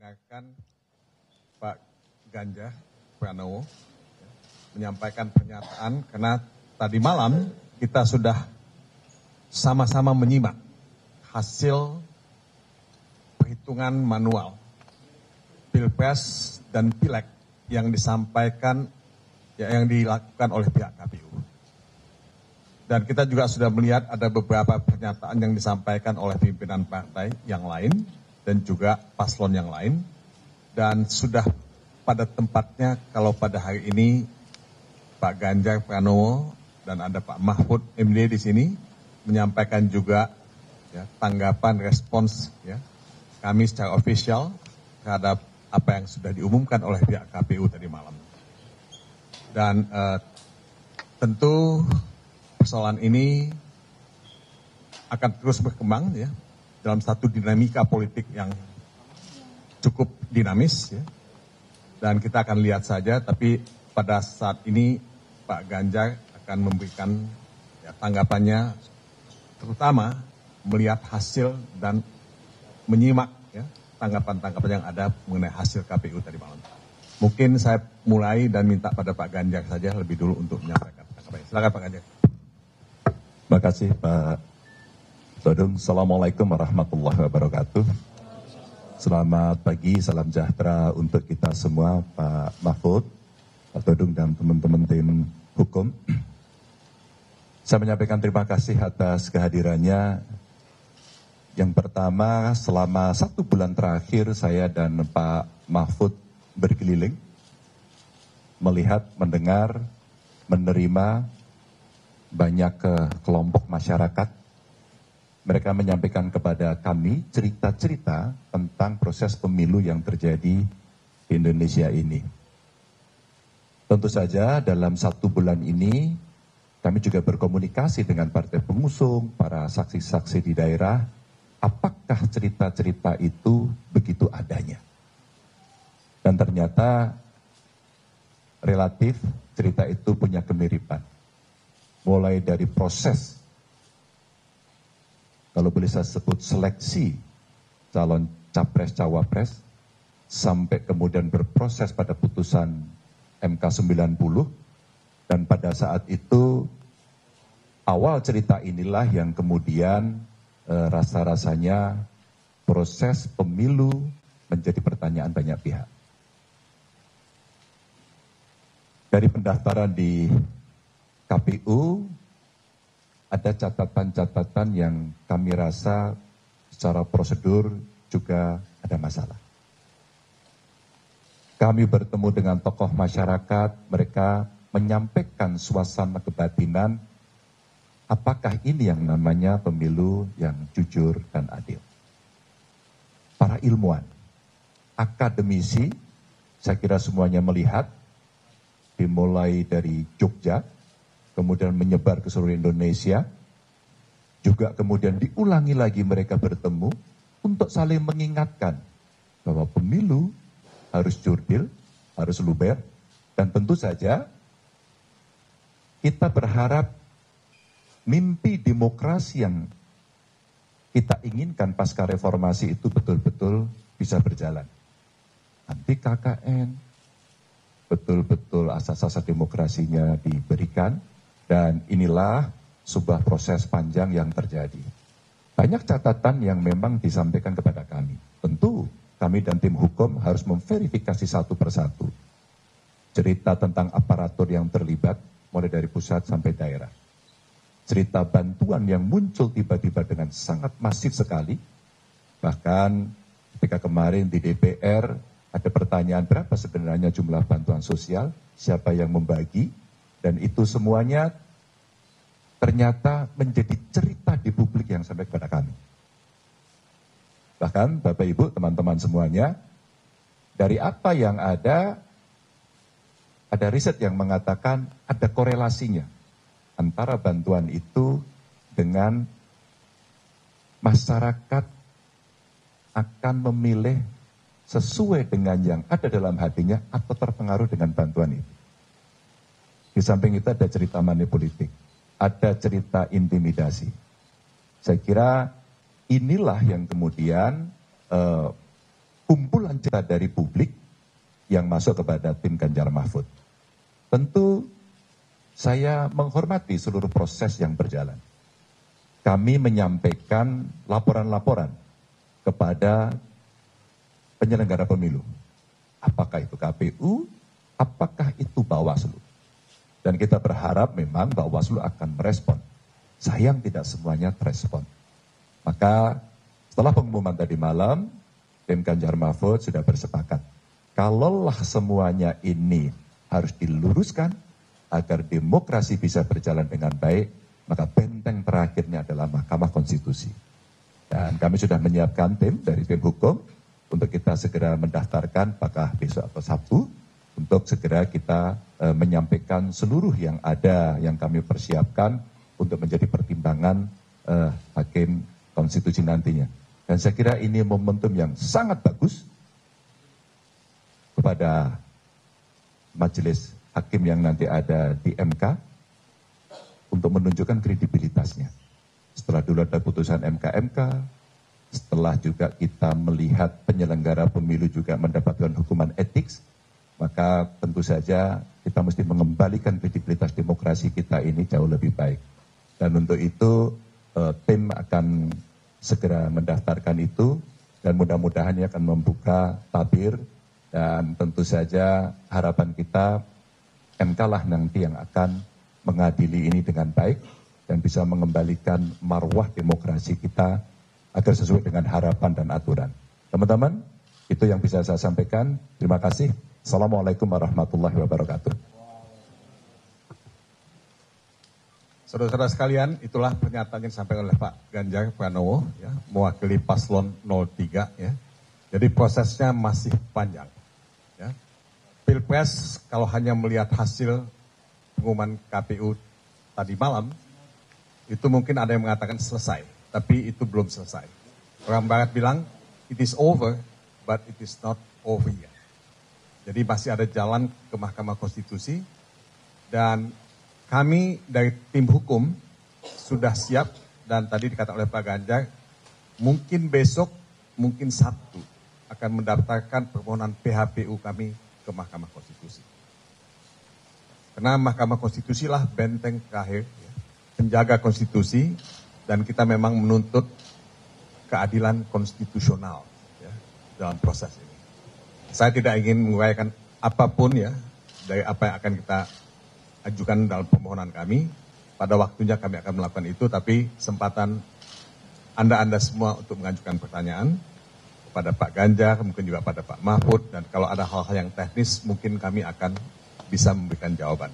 mendengarkan Pak Ganjar Pranowo menyampaikan pernyataan karena tadi malam kita sudah sama-sama menyimak hasil perhitungan manual Pilpres dan Pileg yang disampaikan yang dilakukan oleh pihak KPU. Dan kita juga sudah melihat ada beberapa pernyataan yang disampaikan oleh pimpinan partai yang lain dan juga paslon yang lain. Dan sudah pada tempatnya kalau pada hari ini Pak Ganjar Pranowo dan ada Pak Mahfud MD di sini menyampaikan juga ya, tanggapan respons ya, kami secara official terhadap apa yang sudah diumumkan oleh pihak KPU tadi malam. Dan tentu persoalan ini akan terus berkembang ya dalam satu dinamika politik yang cukup dinamis ya. Dan kita akan lihat saja, tapi pada saat ini Pak Ganjar akan memberikan ya, tanggapannya terutama melihat hasil dan menyimak ya, tanggapan-tanggapan yang ada mengenai hasil KPU tadi malam. Mungkin saya mulai dan minta pada Pak Ganjar saja lebih dulu untuk menyampaikan tanggapannya. Silakan Pak Ganjar. Terima kasih Pak Todung. Assalamualaikum warahmatullahi wabarakatuh. Selamat pagi, salam sejahtera untuk kita semua, Pak Mahfud, Pak Todung dan teman-teman tim hukum. Saya menyampaikan terima kasih atas kehadirannya. Yang pertama, selama 1 bulan terakhir saya dan Pak Mahfud berkeliling, melihat, mendengar, menerima banyak kelompok masyarakat. Mereka menyampaikan kepada kami cerita-cerita tentang proses pemilu yang terjadi di Indonesia ini. Tentu saja dalam 1 bulan ini kami juga berkomunikasi dengan partai pengusung, para saksi-saksi di daerah, apakah cerita-cerita itu begitu adanya. Dan ternyata relatif cerita itu punya kemiripan. Mulai dari proses, kalau boleh saya sebut seleksi calon capres-cawapres, sampai kemudian berproses pada putusan MK 90, dan pada saat itu awal cerita inilah yang kemudian rasa-rasanya proses pemilu menjadi pertanyaan banyak pihak. Dari pendaftaran di KPU, ada catatan-catatan yang kami rasa secara prosedur juga ada masalah. Kami bertemu dengan tokoh masyarakat, mereka menyampaikan suasana kebatinan, apakah ini yang namanya pemilu yang jujur dan adil. Para ilmuwan, akademisi, saya kira semuanya melihat, dimulai dari Jogja, kemudian menyebar ke seluruh Indonesia, juga kemudian diulangi lagi mereka bertemu untuk saling mengingatkan bahwa pemilu harus jurdil, harus luber, dan tentu saja kita berharap mimpi demokrasi yang kita inginkan pasca reformasi itu betul-betul bisa berjalan. Anti KKN, betul-betul asas-asas demokrasinya diberikan, dan inilah sebuah proses panjang yang terjadi. Banyak catatan yang memang disampaikan kepada kami. Tentu kami dan tim hukum harus memverifikasi satu persatu. Cerita tentang aparatur yang terlibat, mulai dari pusat sampai daerah. Cerita bantuan yang muncul tiba-tiba dengan sangat masif sekali. Bahkan ketika kemarin di DPR, ada pertanyaan berapa sebenarnya jumlah bantuan sosial, siapa yang membagi, dan itu semuanya ternyata menjadi cerita di publik yang sampai kepada kami. Bahkan Bapak Ibu, teman-teman semuanya, dari apa yang ada riset yang mengatakan ada korelasinya antara bantuan itu dengan masyarakat akan memilih sesuai dengan yang ada dalam hatinya atau terpengaruh dengan bantuan itu. Di samping itu ada cerita manipolitik, ada cerita intimidasi. Saya kira inilah yang kemudian kumpulan cerita dari publik yang masuk kepada tim Ganjar Mahfud. Tentu saya menghormati seluruh proses yang berjalan. Kami menyampaikan laporan-laporan kepada penyelenggara pemilu. Apakah itu KPU, apakah itu Bawaslu. Dan kita berharap memang Bawaslu akan merespon. Sayang tidak semuanya terespon. Maka setelah pengumuman tadi malam, tim Ganjar Mahfud sudah bersepakat. Kalaulah semuanya ini harus diluruskan agar demokrasi bisa berjalan dengan baik, maka benteng terakhirnya adalah Mahkamah Konstitusi. Dan kami sudah menyiapkan tim dari tim hukum untuk kita segera mendaftarkan apakah besok atau Sabtu, untuk segera kita menyampaikan seluruh yang ada yang kami persiapkan untuk menjadi pertimbangan hakim konstitusi nantinya. Dan saya kira ini momentum yang sangat bagus kepada majelis hakim yang nanti ada di MK untuk menunjukkan kredibilitasnya. Setelah dulu ada putusan MK-MK, setelah juga kita melihat penyelenggara pemilu juga mendapatkan hukuman etik, maka tentu saja kita mesti mengembalikan kredibilitas demokrasi kita ini jauh lebih baik. Dan untuk itu tim akan segera mendaftarkan itu dan mudah-mudahan akan membuka tabir dan tentu saja harapan kita MK lah nanti yang akan mengadili ini dengan baik dan bisa mengembalikan marwah demokrasi kita agar sesuai dengan harapan dan aturan. Teman-teman, itu yang bisa saya sampaikan. Terima kasih. Assalamualaikum warahmatullahi wabarakatuh. Saudara-saudara sekalian, itulah pernyataan yang disampaikan oleh Pak Ganjar Pranowo, ya, mewakili paslon 03. Ya. Jadi prosesnya masih panjang. Ya. Pilpres kalau hanya melihat hasil pengumuman KPU tadi malam, itu mungkin ada yang mengatakan selesai, tapi itu belum selesai. Orang Barat bilang, it is over, but it is not over yet. Jadi masih ada jalan ke Mahkamah Konstitusi dan kami dari tim hukum sudah siap dan tadi dikatakan oleh Pak Ganjar, mungkin besok, mungkin Sabtu akan mendaftarkan permohonan PHPU kami ke Mahkamah Konstitusi. Karena Mahkamah Konstitusi lah benteng terakhir, ya, penjaga konstitusi dan kita memang menuntut keadilan konstitusional ya, dalam proses ini. Saya tidak ingin menguraikan apapun ya dari apa yang akan kita ajukan dalam permohonan kami. Pada waktunya kami akan melakukan itu, tapi kesempatan Anda semua untuk mengajukan pertanyaan kepada Pak Ganjar, mungkin juga pada Pak Mahfud, dan kalau ada hal-hal yang teknis mungkin kami akan bisa memberikan jawaban.